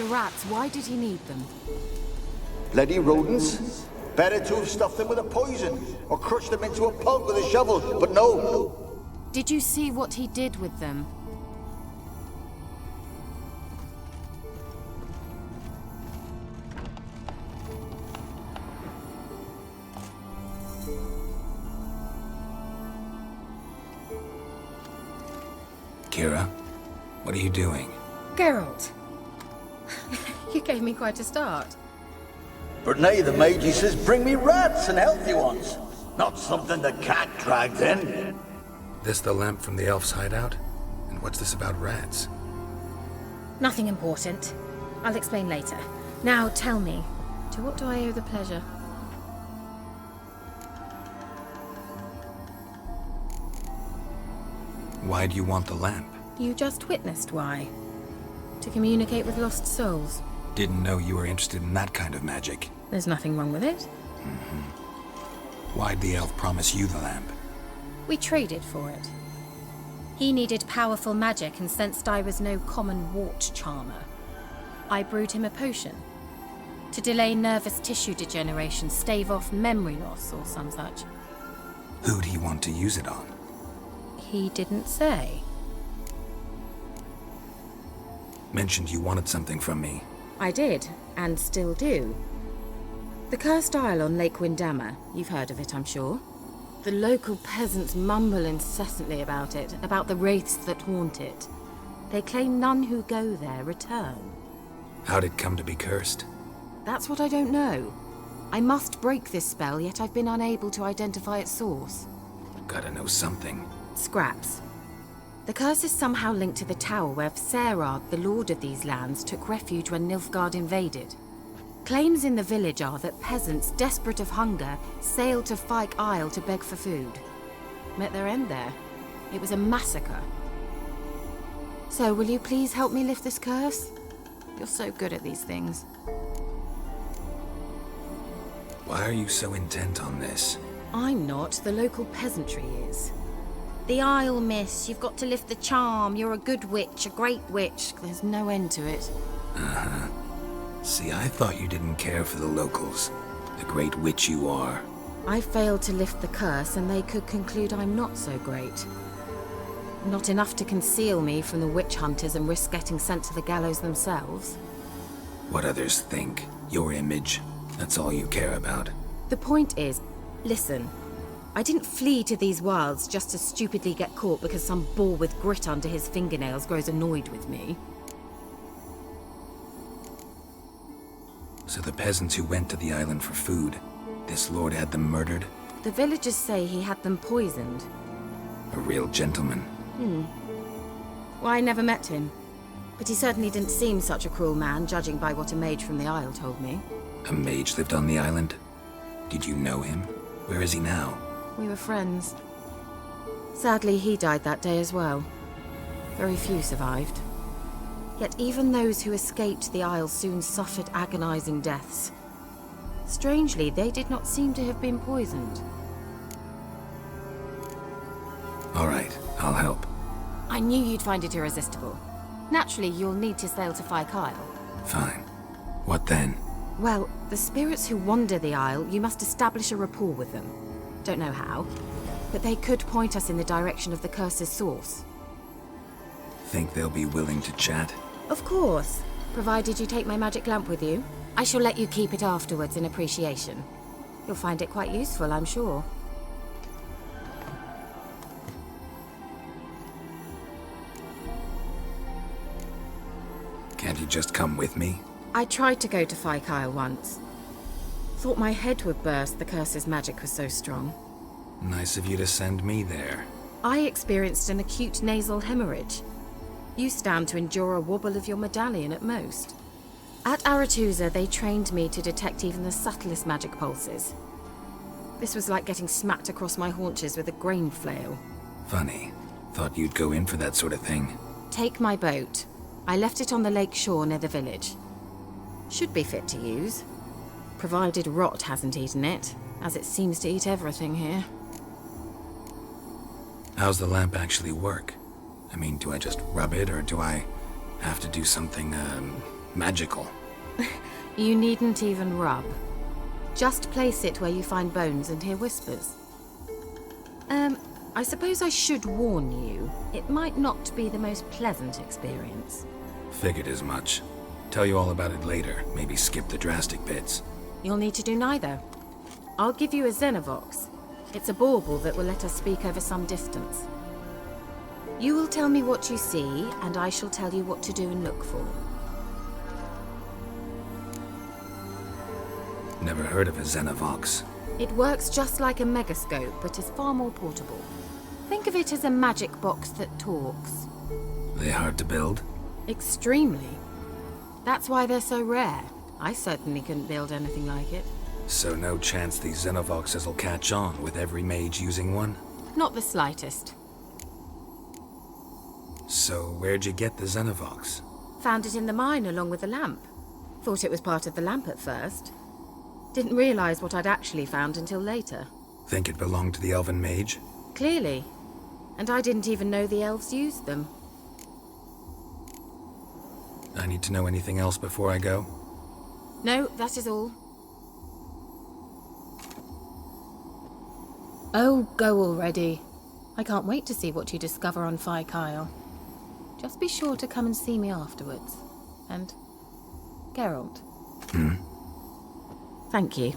rats, why did he need them? Bloody rodents. Better to have stuffed them with a poison, or crushed them into a pulp with a shovel, but no. Did you see what he did with them? Keira, what are you doing? Geralt! You gave me quite a start. But now the mage says bring me rats and healthy ones. Not something the cat dragged in. This the lamp from the elf's hideout? And what's this about rats? Nothing important. I'll explain later. Now tell me, to what do I owe the pleasure? Why do you want the lamp? You just witnessed why. To communicate with lost souls. Didn't know you were interested in that kind of magic. There's nothing wrong with it. Why'd the elf promise you the lamp? We traded for it. He needed powerful magic and sensed I was no common wart charmer. I brewed him a potion. To delay nervous tissue degeneration, stave off memory loss or some such. Who'd he want to use it on? He didn't say. Mentioned you wanted something from me. I did, and still do. The cursed isle on Lake Windammer, you've heard of it, I'm sure. The local peasants mumble incessantly about it, about the wraiths that haunt it. They claim none who go there return. How'd it come to be cursed? That's what I don't know. I must break this spell, yet I've been unable to identify its source. Gotta know something. Scraps. The curse is somehow linked to the tower where Serard, the lord of these lands, took refuge when Nilfgaard invaded. Claims in the village are that peasants, desperate of hunger, sailed to Fyke Isle to beg for food. Met their end there. It was a massacre. So, will you please help me lift this curse? You're so good at these things. Why are you so intent on this? I'm not. The local peasantry is. The Isle, miss. You've got to lift the charm. You're a good witch, a great witch. There's no end to it. Uh-huh. See, I thought you didn't care for the locals. The great witch you are. I failed to lift the curse, and they could conclude I'm not so great. Not enough to conceal me from the witch hunters and risk getting sent to the gallows themselves. What others think. Your image. That's all you care about. The point is, listen. I didn't flee to these wilds just to stupidly get caught because some boar with grit under his fingernails grows annoyed with me. So the peasants who went to the island for food, this lord had them murdered? The villagers say he had them poisoned. A real gentleman. Well, I never met him. But he certainly didn't seem such a cruel man, judging by what a mage from the Isle told me. A mage lived on the island? Did you know him? Where is he now? We were friends. Sadly, he died that day as well. Very few survived. Yet even those who escaped the Isle soon suffered agonizing deaths. Strangely, they did not seem to have been poisoned. All right, I'll help. I knew you'd find it irresistible. Naturally, you'll need to sail to Fyke Isle. Fine. What then? Well, the spirits who wander the Isle, you must establish a rapport with them. Don't know how, but they could point us in the direction of the curse's source. Think they'll be willing to chat? Of course, provided you take my magic lamp with you. I shall let you keep it afterwards in appreciation. You'll find it quite useful, I'm sure. Can't you just come with me? I tried to go to Fyke Isle once. Thought my head would burst, the curse's magic was so strong. Nice of you to send me there. I experienced an acute nasal hemorrhage. You stand to endure a wobble of your medallion at most. At Aretusa, they trained me to detect even the subtlest magic pulses. This was like getting smacked across my haunches with a grain flail. Funny. Thought you'd go in for that sort of thing. Take my boat. I left it on the lake shore near the village. Should be fit to use. Provided rot hasn't eaten it, as it seems to eat everything here. How's the lamp actually work? I mean, do I just rub it, or do I have to do something, magical. You needn't even rub. Just place it where you find bones and hear whispers. I suppose I should warn you, it might not be the most pleasant experience. Figured as much. Tell you all about it later, maybe skip the drastic bits. You'll need to do neither. I'll give you a Xenovox. It's a bauble that will let us speak over some distance. You will tell me what you see, and I shall tell you what to do and look for. Never heard of a Xenovox. It works just like a megascope, but is far more portable. Think of it as a magic box that talks. They hard to build? Extremely. That's why they're so rare. I certainly couldn't build anything like it. So no chance these Xenovoxes will catch on with every mage using one? Not the slightest. So where'd you get the Xenovox? Found it in the mine along with the lamp. Thought it was part of the lamp at first. Didn't realize what I'd actually found until later. Think it belonged to the elven mage? Clearly. And I didn't even know the elves used them. I need to know anything else before I go? No, that is all. Oh, go already. I can't wait to see what you discover on Phi Kyle. Just be sure to come and see me afterwards. And Geralt. Thank you.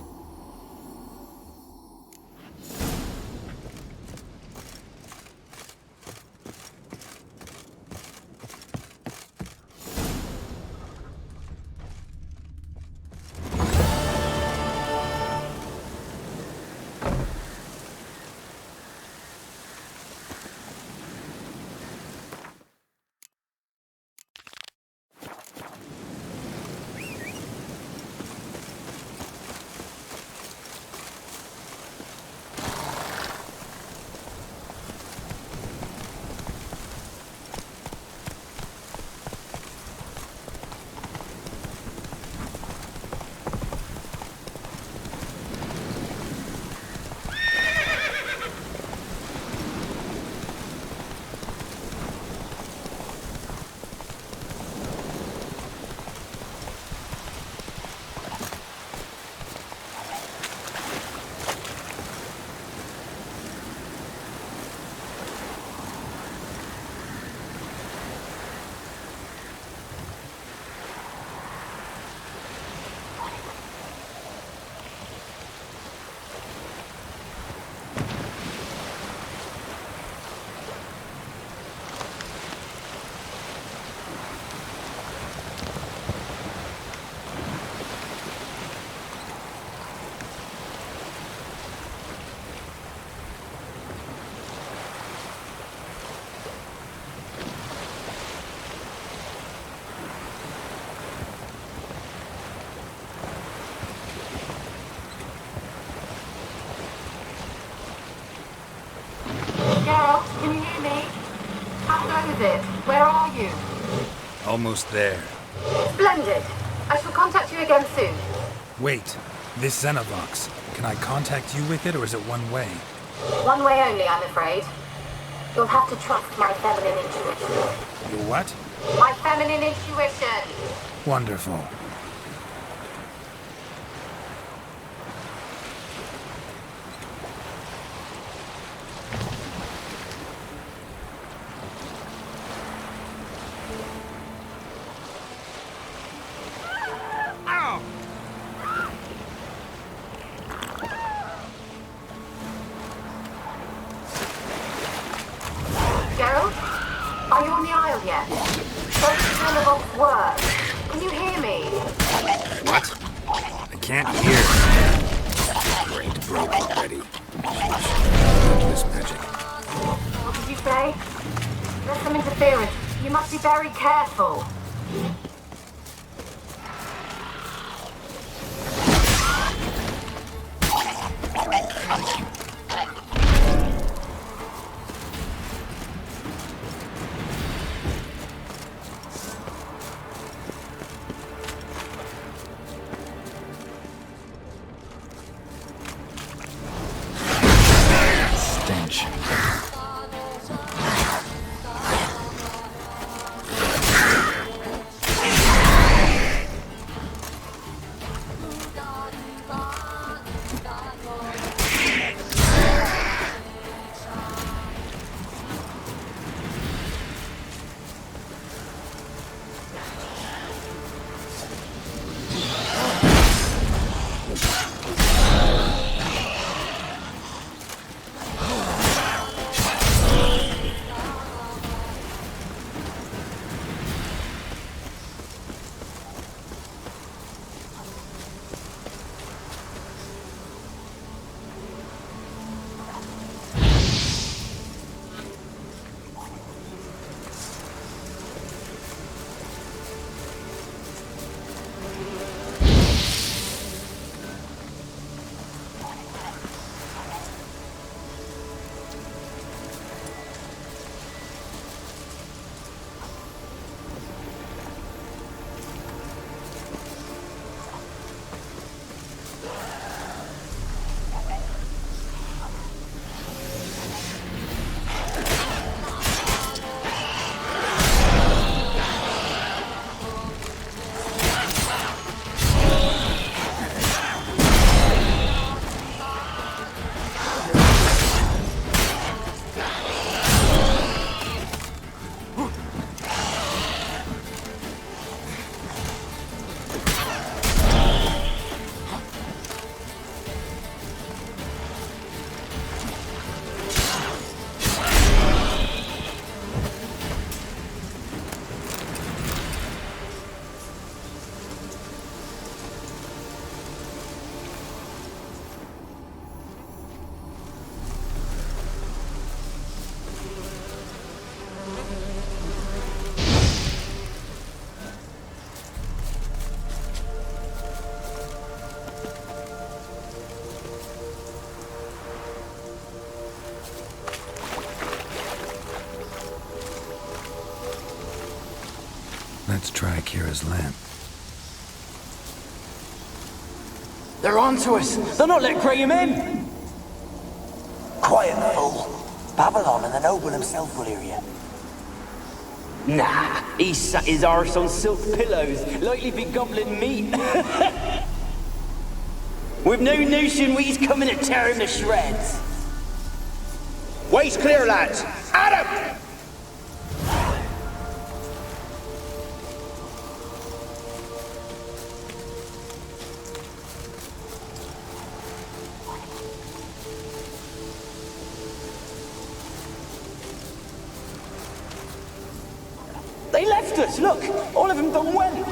Geralt, can you hear me? How goes it? Where are you? Almost there. Splendid. I shall contact you again soon. Wait, this Xenovox. Can I contact you with it, or is it one way? One way only, I'm afraid. You'll have to trust my feminine intuition. Your what? My feminine intuition! Wonderful. Geralt? Are you on the aisle yet? Those Xenovox work. Can you hear me? What? I can't hear. Great, broke already. This magic. What did you say? There's some interference. You must be very careful. Stench. Let's try Kira's lamp. They're onto us! They're not letting Graham in! Quiet, fool. Babylon and the noble himself will hear you. Nah, he sat his arse on silk pillows, likely be gobbling meat. We've no notion he's coming to tear him to shreds. Way's clear, lads! Adam! They left us, look! All of them done went!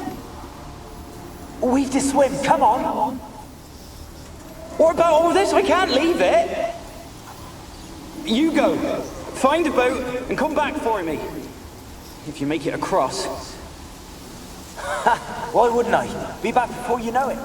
We've to swim, come on! What about all this? I can't leave it! You go. Find a boat and come back for me. If you make it across. Why wouldn't I? Be back before you know it.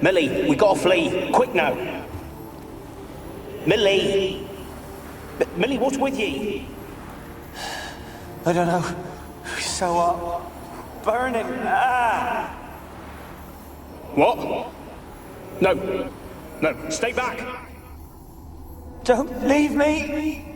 Millie, we gotta flee. Quick now. Millie! Millie, what's with ye? I don't know. So burning. Ah! What? No. No, stay back. Don't leave me!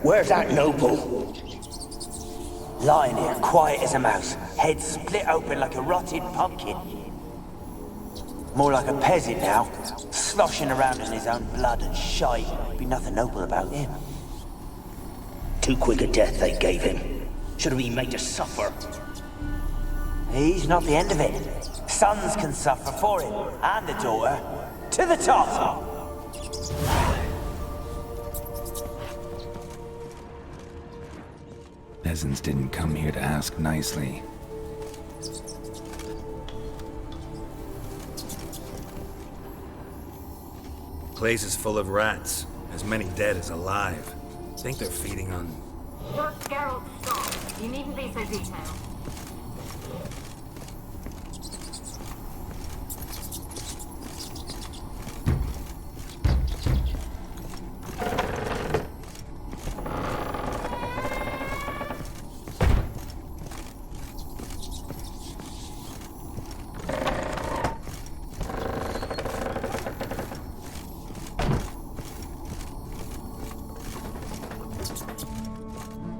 Where's that noble? Lying here, quiet as a mouse, head split open like a rotted pumpkin. More like a peasant now, sloshing around in his own blood and shite. Be nothing noble about him. Too quick a death they gave him. Should have been made to suffer. He's not the end of it. Sons can suffer for him, and the daughter. To the top! Peasants didn't come here to ask nicely. place is full of rats. As many dead as alive. Think they're feeding on... Just Geralt, stop. You needn't be so detailed.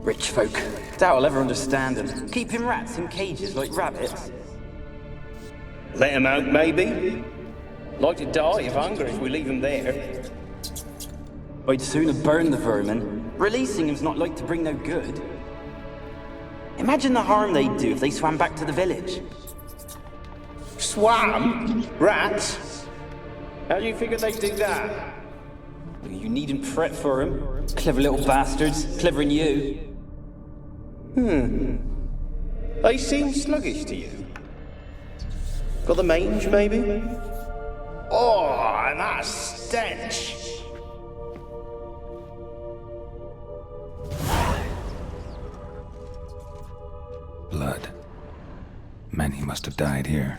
Rich folk. Doubt I'll ever understand them. Keeping rats in cages like rabbits. Let him out, maybe? Like to die of hunger if we leave him there. I'd sooner burn the vermin. Releasing him's not like to bring no good. Imagine the harm they'd do if they swam back to the village. Swam? Rats? How do you figure they'd do that? You needn't fret for them. Clever little bastards. Clever than you. They seem sluggish to you. Got the mange, maybe? Oh, and that stench! Blood. Many must have died here.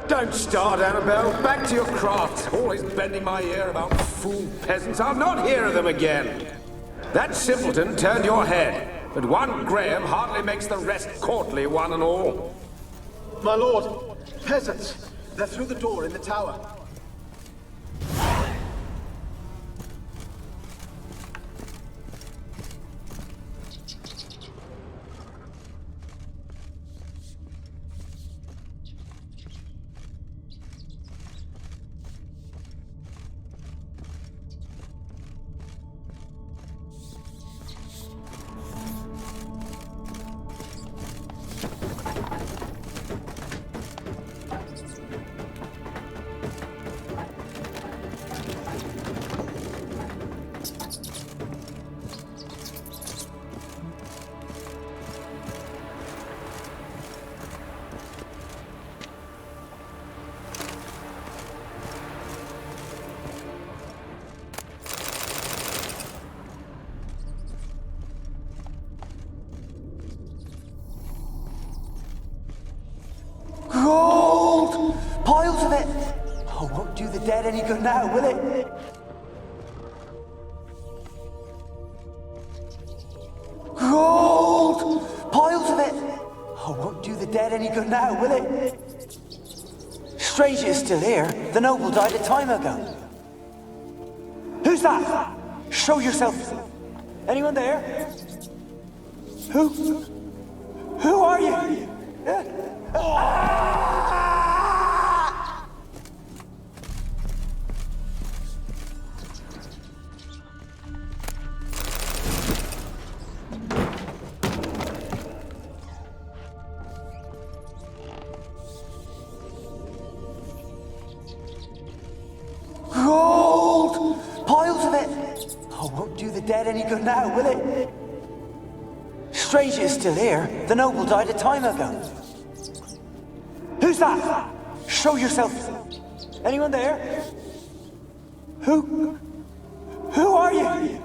Don't start, Annabelle. Back to your craft. Always bending my ear about fool peasants. I'll not hear of them again. That simpleton turned your head, but one Graham hardly makes the rest courtly, one and all. My lord, peasants. They're through the door in the tower. Gold! Piles of it! Oh, won't do the dead any good now, will it? Gold! Piles of it! Oh, won't do the dead any good now, will it? Strange it's still here. The noble died a time ago. Who's that? Show yourself. Anyone there? Who are you? Gold! Piles of it! Oh, won't do the dead any good now, will it? Strange it's still here. The noble died a time ago. Who's that? Show yourself. Anyone there? Who are you?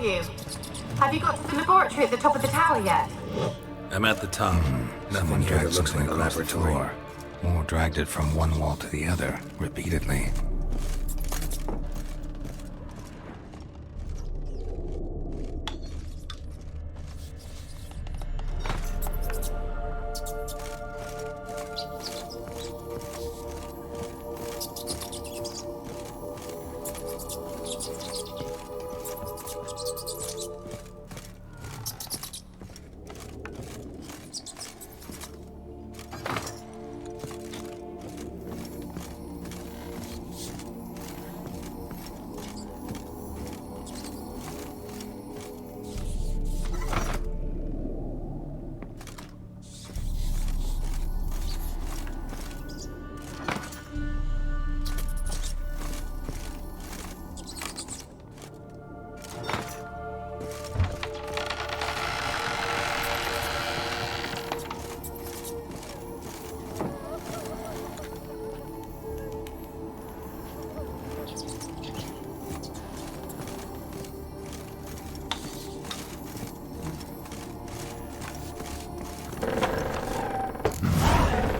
you? Have you got to the laboratory at the top of the tower yet? I'm at the top. Nothing here that looks like a laboratory. Or dragged it from one wall to the other, repeatedly.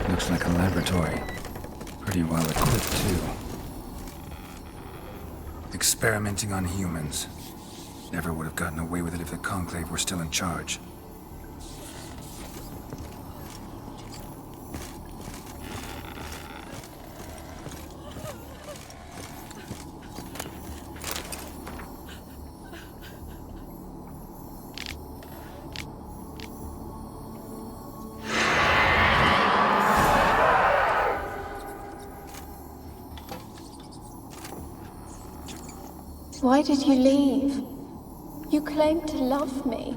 Looks like a laboratory. Pretty well equipped, too. Experimenting on humans. Never would have gotten away with it if the Conclave were still in charge. Why did you leave? You claimed to love me.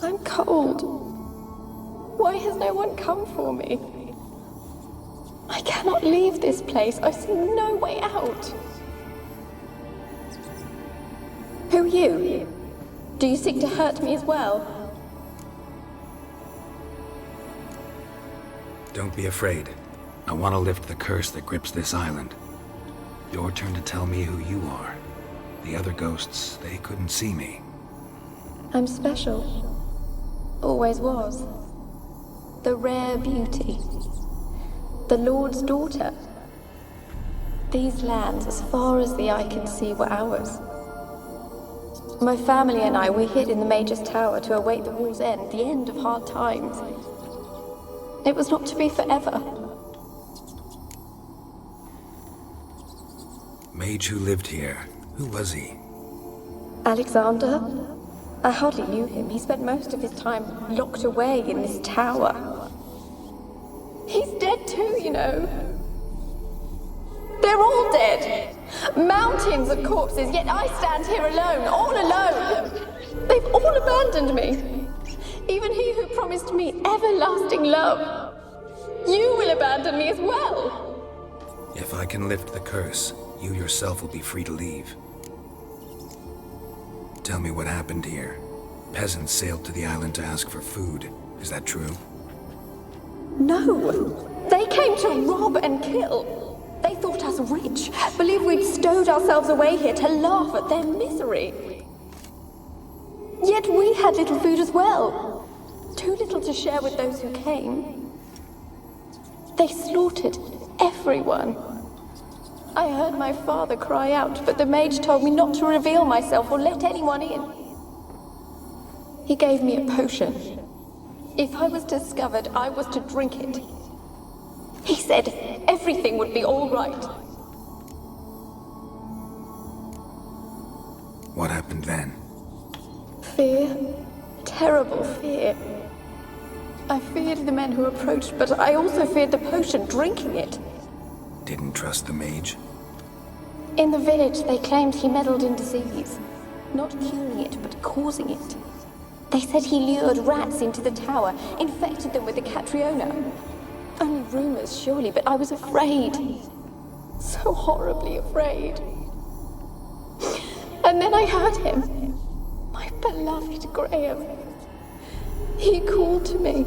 I'm cold. Why has no one come for me? I cannot leave this place. I see no way out. Who are you? Do you seek to hurt me as well? Don't be afraid. I want to lift the curse that grips this island. Your turn to tell me who you are. The other ghosts, they couldn't see me. I'm special. Always was. The rare beauty. The Lord's daughter. These lands, as far as the eye can see, were ours. My family and I, we hid in the Major's Tower to await the war's end, the end of hard times. It was not to be forever. Mage who lived here. Who was he? Alexander? I hardly knew him. He spent most of his time locked away in this tower. He's dead too, you know. They're all dead. Mountains of corpses, yet I stand here alone, all alone. They've all abandoned me. Even he who promised me everlasting love. You will abandon me as well. If I can lift the curse, you yourself will be free to leave. Tell me what happened here. Peasants sailed to the island to ask for food. Is that true? No. They came to rob and kill. They thought us rich, believed we'd stowed ourselves away here to laugh at their misery. Yet we had little food as well. Too little to share with those who came. They slaughtered everyone. I heard my father cry out, but the mage told me not to reveal myself or let anyone in. He gave me a potion. If I was discovered, I was to drink it. He said everything would be all right. What happened then? Fear. Terrible fear. I feared the men who approached, but I also feared the potion, drinking it. Didn't trust the mage? In the village, they claimed he meddled in disease. Not curing it, but causing it. They said he lured rats into the tower, infected them with the Catriona. Only rumors, surely, but I was afraid. So horribly afraid. And then I heard him. My beloved Graham. He called to me.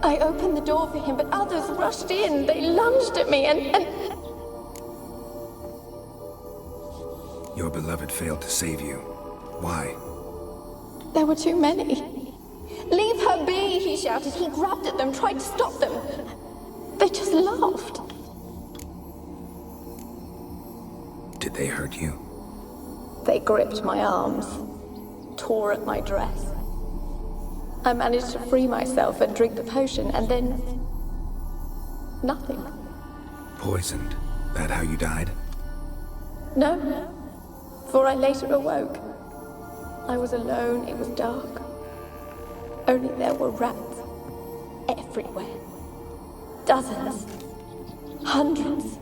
I opened the door for him, but others rushed in. They lunged at me and... Your beloved failed to save you. Why? There were too many. Leave her be, he shouted. He grabbed at them, tried to stop them. They just laughed. Did they hurt you? They gripped my arms, tore at my dress. I managed to free myself and drink the potion, and then... nothing. Poisoned? That how you died? No, for I later awoke. I was alone, it was dark. Only there were rats everywhere. Dozens. Hundreds.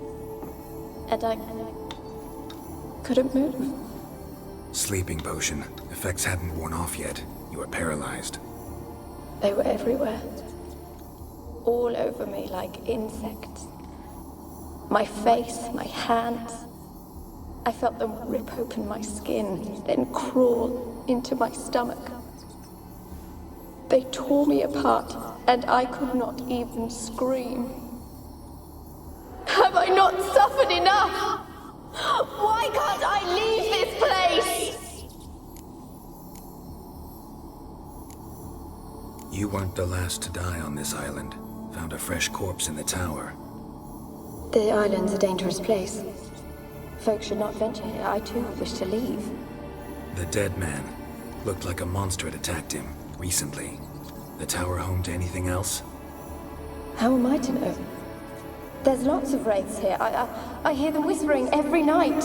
And I couldn't move. Sleeping potion. Effects hadn't worn off yet. You were paralyzed. They were everywhere. All over me like insects. My face, my hands. I felt them rip open my skin, then crawl into my stomach. They tore me apart, and I could not even scream. Have I not suffered enough? Why can't I leave this place? You weren't the last to die on this island. Found a fresh corpse in the tower. The island's a dangerous place. Folks should not venture here. I too wish to leave. The dead man. Looked like a monster had attacked him, recently. The tower home to anything else? How am I to know? There's lots of wraiths here. I hear them whispering every night.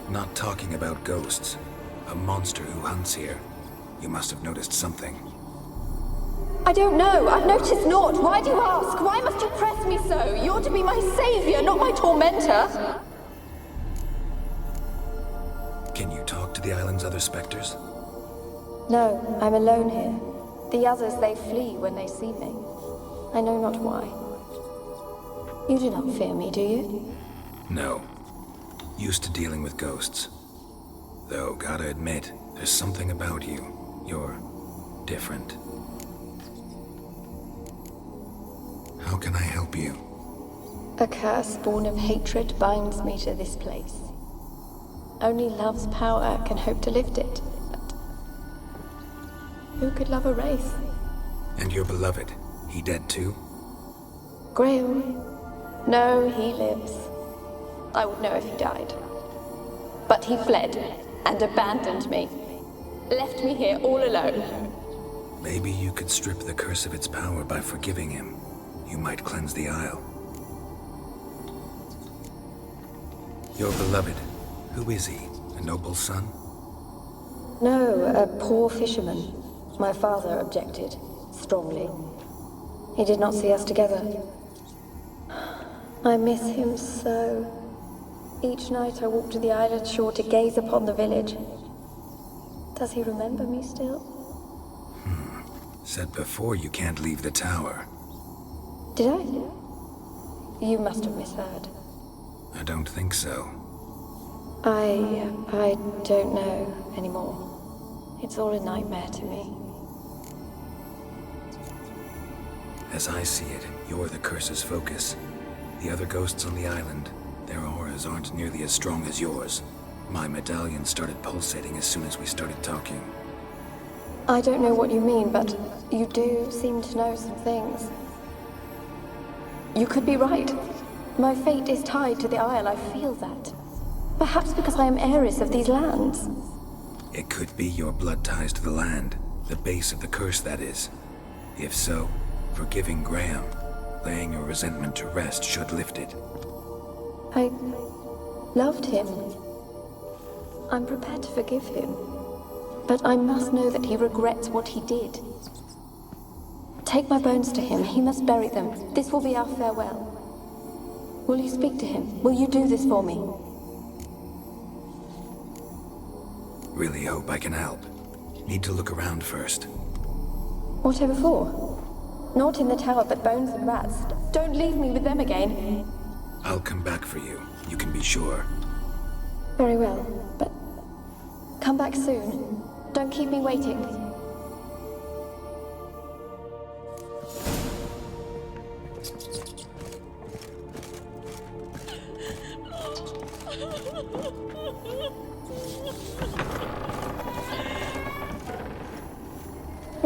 Not talking about ghosts. A monster who hunts here. You must have noticed something. I don't know. I've noticed naught. Why do you ask? Why must you press me so? You're to be my savior, not my tormentor. Can you talk to the island's other specters? No, I'm alone here. The others, they flee when they see me. I know not why. You do not fear me, do you? No. Used to dealing with ghosts. Though, gotta admit, there's something about you. You're different. How can I help you? A curse born of hatred binds me to this place. Only love's power can hope to lift it. But who could love a wraith? And your beloved, he dead too? Grail? No, he lives. I would know if he died. But he fled and abandoned me. Left me here all alone. Maybe you could strip the curse of its power by forgiving him. You might cleanse the Isle. Your beloved, who is he? A noble son? No, a poor fisherman. My father objected, strongly. He did not see us together. I miss him so. Each night I walk to the island shore to gaze upon the village. Does he remember me still? Said before you can't leave the tower. Did I? You must have misheard. I don't think so. I don't know anymore. It's all a nightmare to me. As I see it, you're the curse's focus. The other ghosts on the island, their auras aren't nearly as strong as yours. My medallion started pulsating as soon as we started talking. I don't know what you mean, but you do seem to know some things. You could be right. My fate is tied to the Isle, I feel that. Perhaps because I am heiress of these lands. It could be your blood ties to the land, the base of the curse, that is. If so, forgiving Graham, laying your resentment to rest should lift it. I loved him. I'm prepared to forgive him. But I must know that he regrets what he did. Take my bones to him. He must bury them. This will be our farewell. Will you speak to him? Will you do this for me? Really hope I can help. Need to look around first. Whatever for? Not in the tower, but bones and rats. Don't leave me with them again. I'll come back for you. You can be sure. Very well, but come back soon. Don't keep me waiting.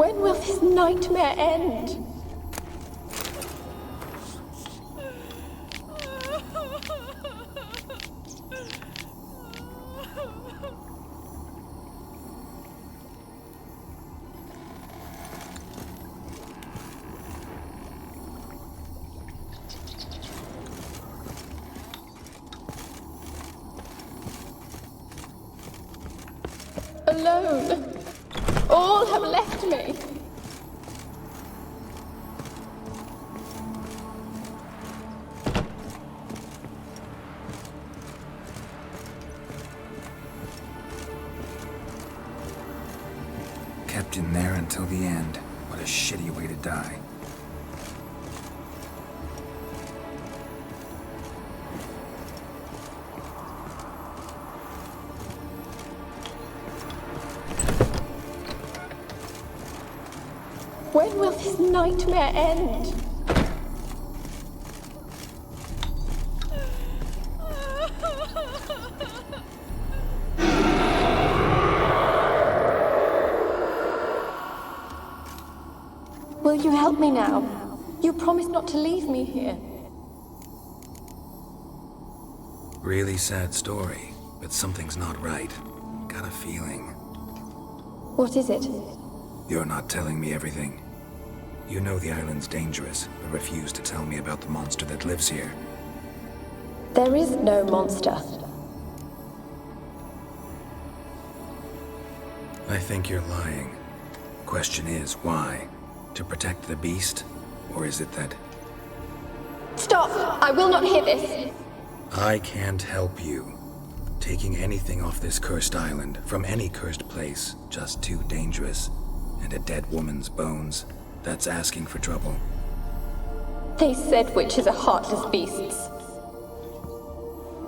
When will this nightmare end? Alone. All have left me. Kept in there until the end. What a shitty way to die. When will this nightmare end? Will you help me now? You promised not to leave me here. Really sad story, but something's not right. Got a feeling. What is it? You're not telling me everything. You know the island's dangerous, but refuse to tell me about the monster that lives here. There is no monster. I think you're lying. Question is, why? To protect the beast? Or is it that... Stop! I will not hear this! I can't help you. Taking anything off this cursed island, from any cursed place, just too dangerous. And a dead woman's bones, that's asking for trouble. They said witches are heartless beasts.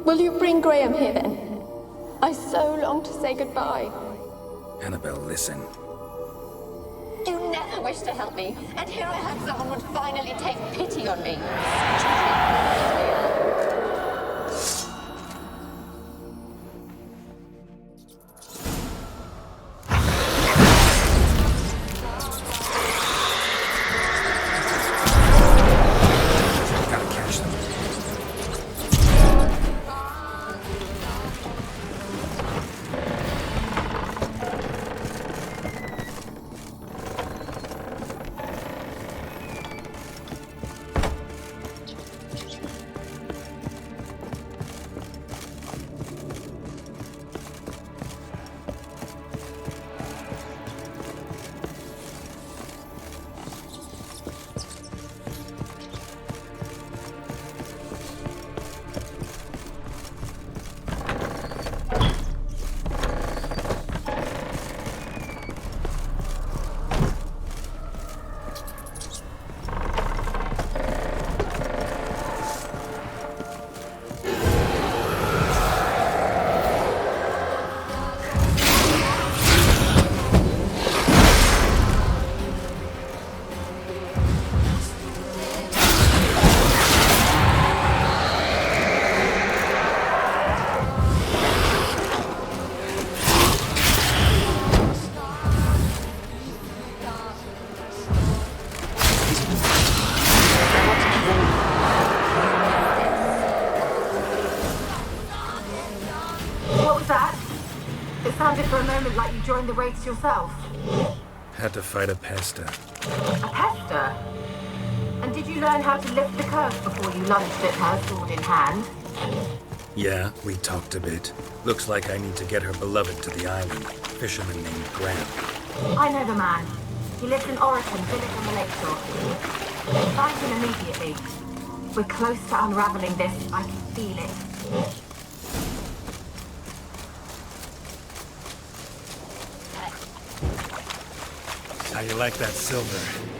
Will you bring Graham here then? I so long to say goodbye. Annabelle, listen. You never wished to help me, and here I had someone would finally take pity on me. Like you joined the raids yourself? Had to fight a pester. A pester? And did you learn how to lift the curse before you lunged at her, sword in hand? Yeah, we talked a bit. Looks like I need to get her beloved to the island. Fisherman named Graham. I know the man. He lives in Oregon, village on the lakeshore. Find him immediately. We're close to unraveling this. I can feel it. How you like that silver?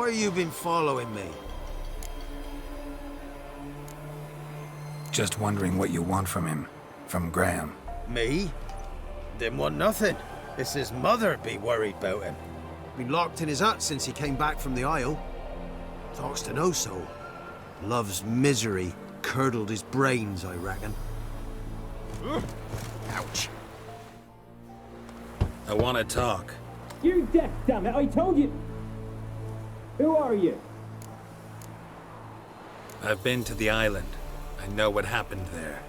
Why you been following me? Just wondering what you want from him. From Graham. Me? Didn't want nothing. It's his mother be worried about him. Been locked in his hut since he came back from the Isle. Talks to no soul. Love's misery curdled his brains, I reckon. Ouch. I want to talk. You're deaf, damn it! I told you! Who are you? I've been to the island. I know what happened there.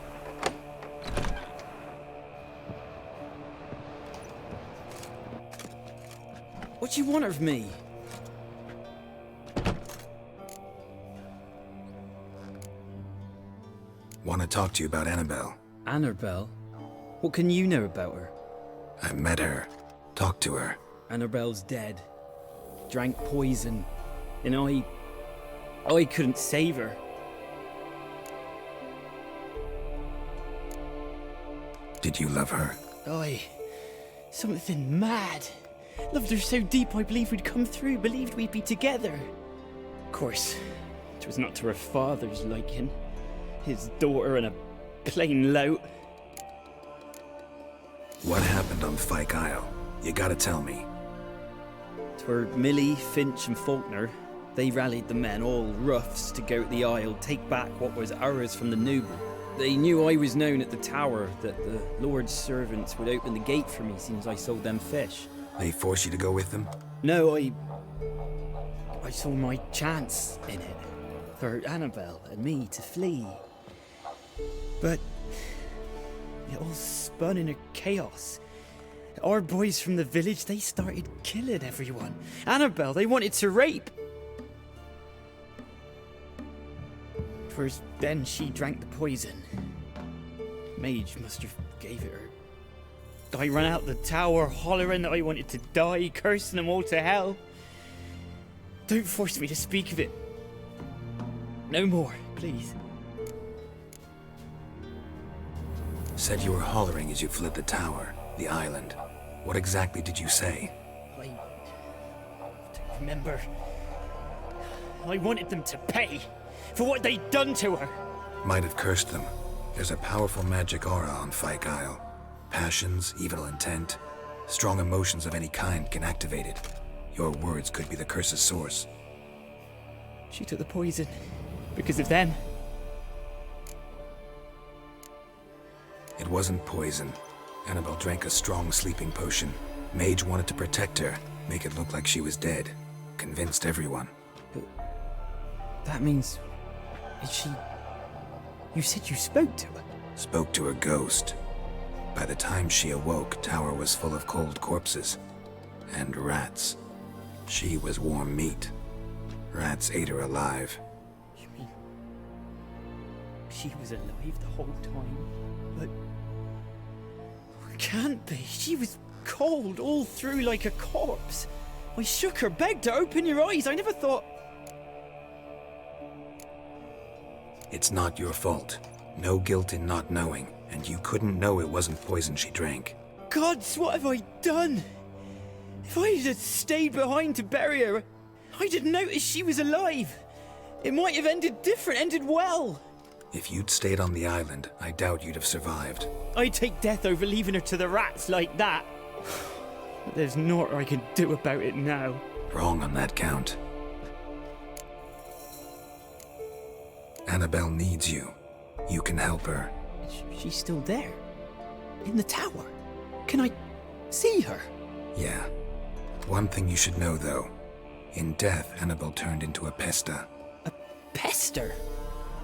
What do you want of me? Want to talk to you about Annabelle. Annabelle? What can you know about her? I met her. Talked to her. Annabelle's dead. Drank poison. And I couldn't save her. Did you love her? Something mad. Loved her so deep I believed we'd come through, believed we'd be together. Of course, it was not to her father's liking. His daughter and a plain lout. What happened on Fyke Isle? You gotta tell me. 'Twere Millie, Finch and Faulkner. They rallied the men, all roughs, to go to the Isle, take back what was ours from the noble. They knew I was known at the tower, that the Lord's servants would open the gate for me since I sold them fish. They forced you to go with them? No, I saw my chance in it. For Annabelle and me to flee. But it all spun in a chaos. Our boys from the village, they started killing everyone. Annabelle, they wanted to rape. First, then she drank the poison. Mage must have gave it her. I ran out the tower hollering that I wanted to die, cursing them all to hell. Don't force me to speak of it. No more, please. Said you were hollering as you fled the tower, the island. What exactly did you say? I don't remember. I wanted them to pay for what they'd done to her. Might have cursed them. There's a powerful magic aura on Fyke Isle. Passions, evil intent, strong emotions of any kind can activate it. Your words could be the curse's source. She took the poison because of them. It wasn't poison. Annabelle drank a strong sleeping potion. Mage wanted to protect her, make it look like she was dead. Convinced everyone. But that means... Is she... You said you spoke to her? Spoke to her ghost. By the time she awoke, Tower was full of cold corpses. And rats. She was warm meat. Rats ate her alive. You mean... She was alive the whole time? But... It can't be. She was cold all through like a corpse. I shook her, begged her, open your eyes. I never thought... It's not your fault. No guilt in not knowing, and you couldn't know it wasn't poison she drank. Gods, what have I done? If I had stayed behind to bury her, I didn't notice she was alive. It might have ended different, ended well. If you'd stayed on the island, I doubt you'd have survived. I'd take death over leaving her to the rats like that. But there's naught I can do about it now. Wrong on that count. Annabelle needs you. You can help her. She's still there. In the tower. Can I see her? Yeah. One thing you should know, though. In death, Annabelle turned into a pesta. A pester?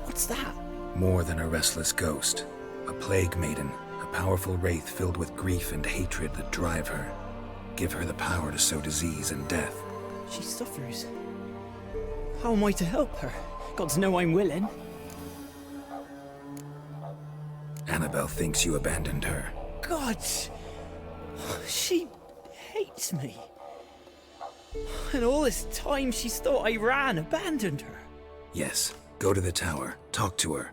What's that? More than a restless ghost. A plague maiden. A powerful wraith filled with grief and hatred that drive her. Give her the power to sow disease and death. She suffers. How am I to help her? Gods know I'm willing. Annabelle thinks you abandoned her. Gods! She hates me. And all this time she's thought I abandoned her. Yes, go to the tower, talk to her.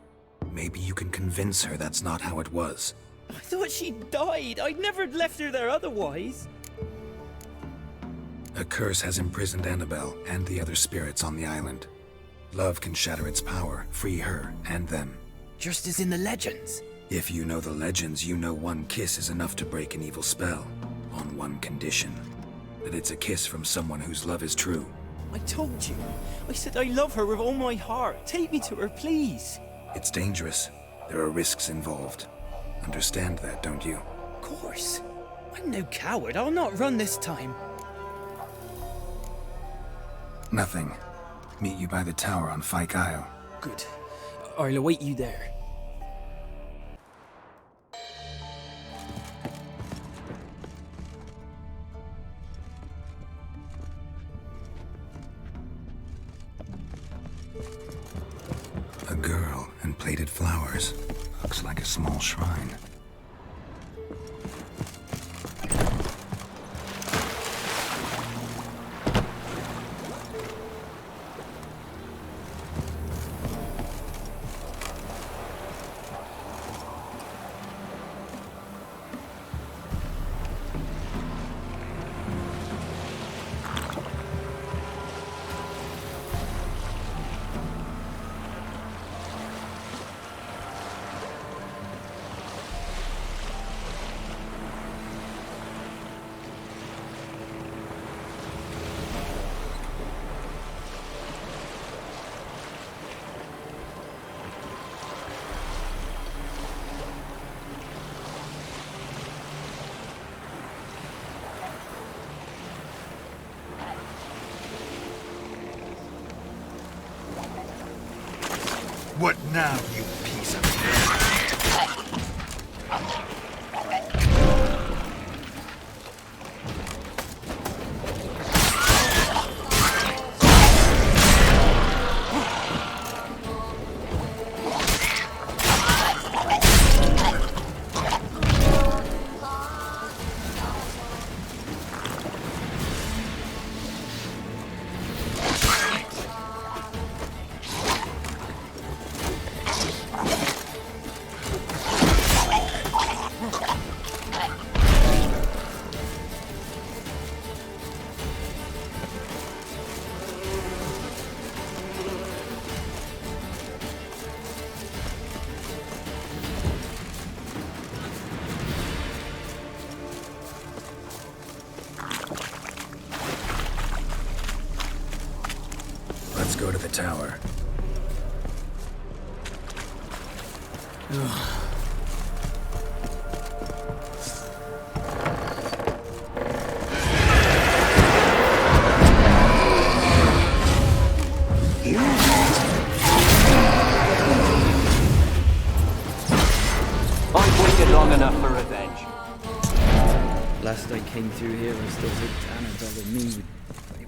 Maybe you can convince her that's not how it was. I thought she died. I'd never left her there otherwise. A curse has imprisoned Annabelle and the other spirits on the island. Love can shatter its power, free her and them. Just as in the legends. If you know the legends, you know one kiss is enough to break an evil spell. On one condition. That it's a kiss from someone whose love is true. I told you. I said I love her with all my heart. Take me to her, please. It's dangerous. There are risks involved. Understand that, don't you? Of course. I'm no coward. I'll not run this time. Nothing. Meet you by the tower on Fyke Isle. Good. I'll await you there. A girl and plated flowers. Looks like a small shrine. What now, you piece of... Let's go to the tower. I've waited long enough for revenge. Last I came through here, I still hoped Annabelle and me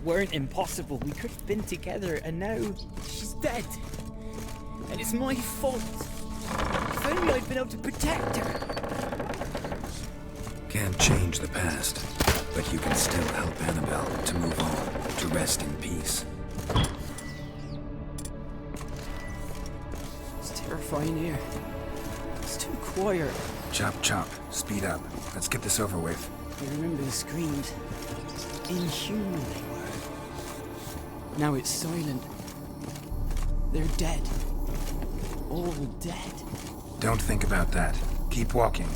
weren't impossible. We could have been together, and now she's dead. And it's my fault. If only I'd been able to protect her. Can't change the past, but you can still help Annabelle to move on, to rest in peace. It's terrifying here. It's too quiet. Chop, chop. Speed up. Let's get this over with. I remember the screams. Inhuman they were. Now it's silent. They're dead. All dead. Don't think about that. Keep walking.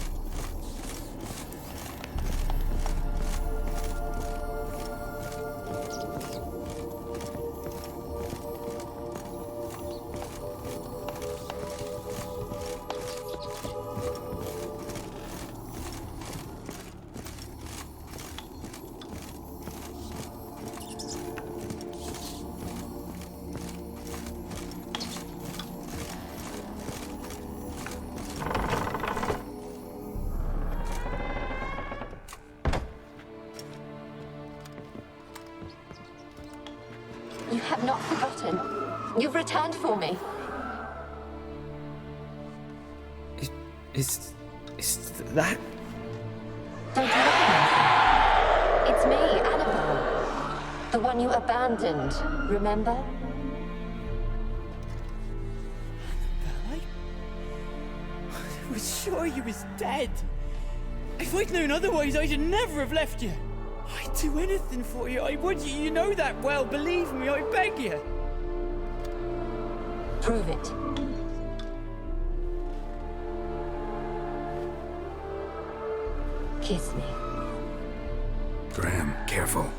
You have not forgotten. You've returned for me. Is that? Don't you recognize me? It's me, Annabelle. The one you abandoned, remember? Annabelle, I was sure you was dead. If I'd known otherwise, I'd never have left you. I'd do anything for you. I would. You know that well. Believe me, I beg you. Prove it. Kiss me. Graham, careful.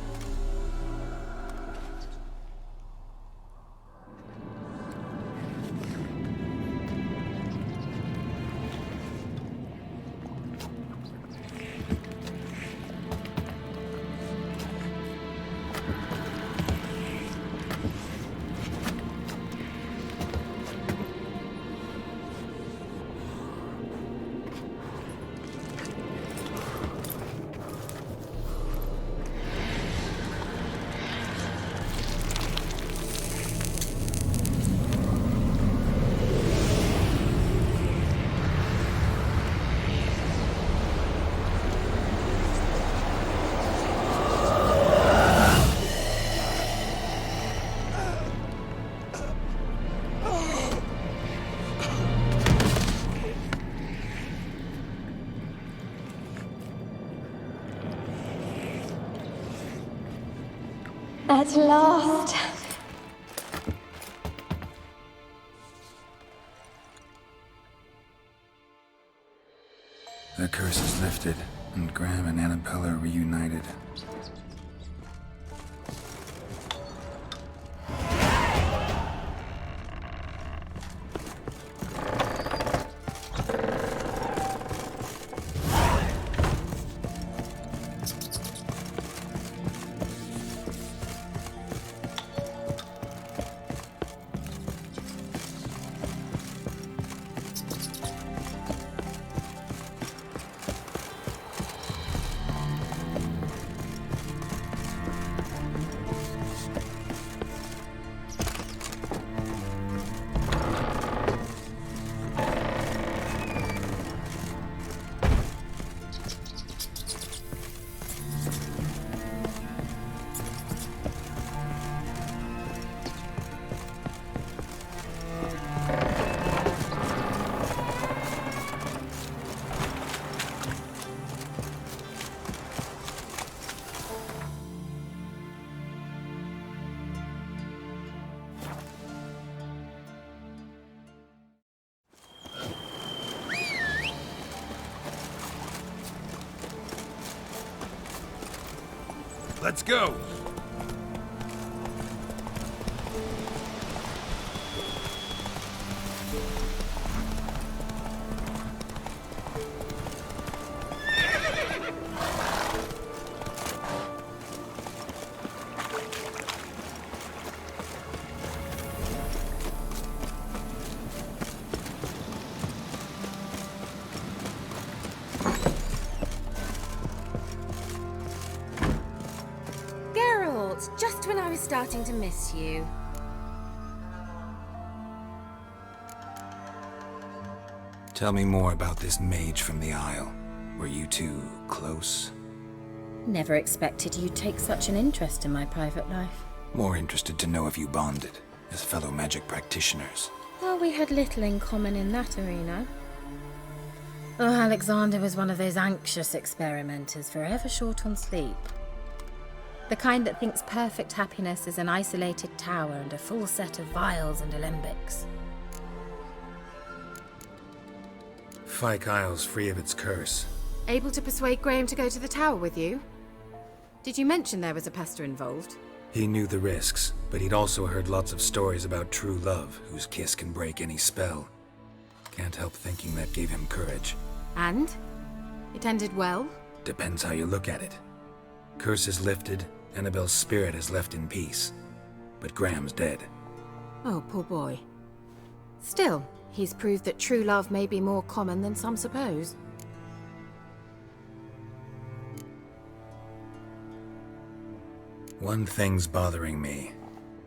At last. The curse is lifted, and Graham and Annabelle are reunited. Let's go! Just when I was starting to miss you. Tell me more about this mage from the Isle. Were you two close? Never expected you'd take such an interest in my private life. More interested to know if you bonded, as fellow magic practitioners. Well, we had little in common in that arena. Oh, Alexander was one of those anxious experimenters, forever short on sleep. The kind that thinks perfect happiness is an isolated tower and a full set of vials and alembics. Fyke Isle's free of its curse. Able to persuade Graham to go to the tower with you? Did you mention there was a pester involved? He knew the risks, but he'd also heard lots of stories about true love, whose kiss can break any spell. Can't help thinking that gave him courage. And? It ended well? Depends how you look at it. Curse is lifted, Annabelle's spirit is left in peace. But Graham's dead. Oh, poor boy. Still, he's proved that true love may be more common than some suppose. One thing's bothering me.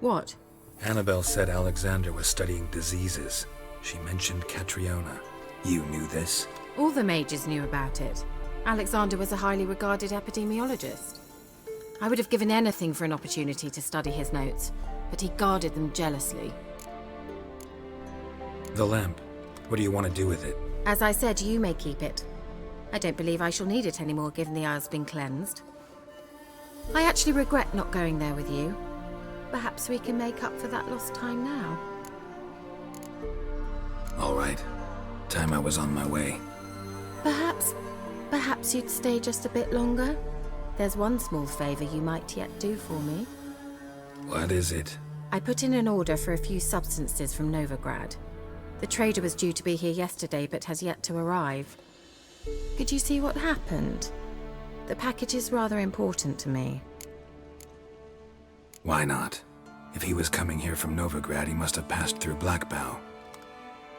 What? Annabelle said Alexander was studying diseases. She mentioned Catriona. You knew this? All the mages knew about it. Alexander was a highly regarded epidemiologist. I would have given anything for an opportunity to study his notes, but he guarded them jealously. The lamp. What do you want to do with it? As I said, you may keep it. I don't believe I shall need it anymore, given the Isle's been cleansed. I actually regret not going there with you. Perhaps we can make up for that lost time now. All right. Time I was on my way. Perhaps you'd stay just a bit longer? There's one small favor you might yet do for me. What is it? I put in an order for a few substances from Novigrad. The trader was due to be here yesterday, but has yet to arrive. Could you see what happened? The package is rather important to me. Why not? If he was coming here from Novigrad, he must have passed through Blackbow.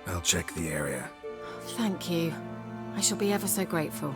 I'll check the area. Thank you. I shall be ever so grateful.